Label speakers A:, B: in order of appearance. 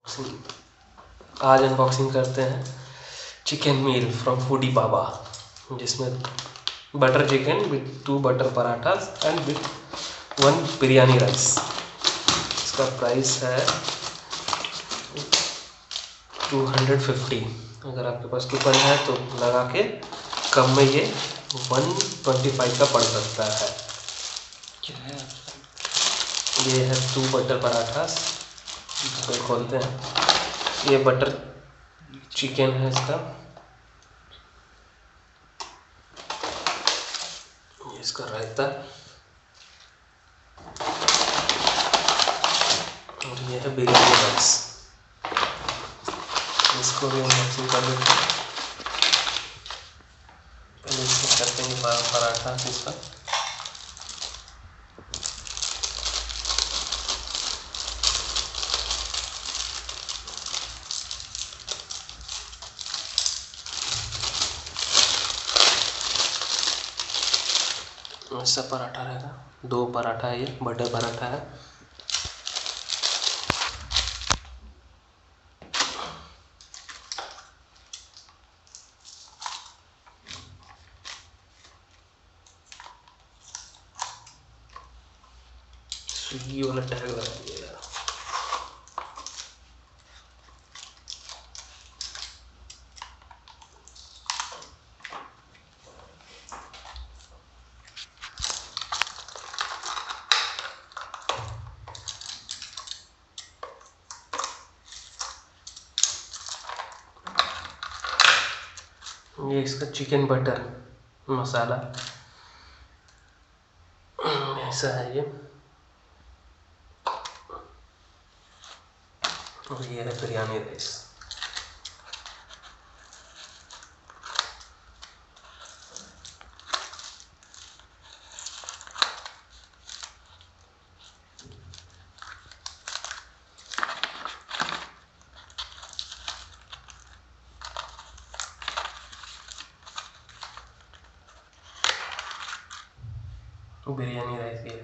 A: आज अनबॉक्सिंग करते हैं चिकन मील फ्रॉम फूडी बाबा, जिसमें butter chicken with 2 butter parathas and with 1 biryani rice. इसका प्राइस है 250। अगर आपके पास कूपन है तो लगा के कम में ये 125 का पड़ सकता है।
B: क्या है?
A: ये है 2 बटर पराठास। इसको खोलते हैं। ये बटर चिकन है इसका। ये इसका रायता और ये है बिरयानी राइस। इसको भी अनबॉक्सिंग कर लेते हैं। पहले इसको करते हैं पराठा इसका। ऐसा पराठा रहेगा। 2 पराठा है, ये बटर पराठा है। स्विगी वाला टैग लगा दिया यार। ये इसका चिकन बटर मसाला ऐसा है ये। और ये है बिरयानी राइस। बिरयानी राइस ये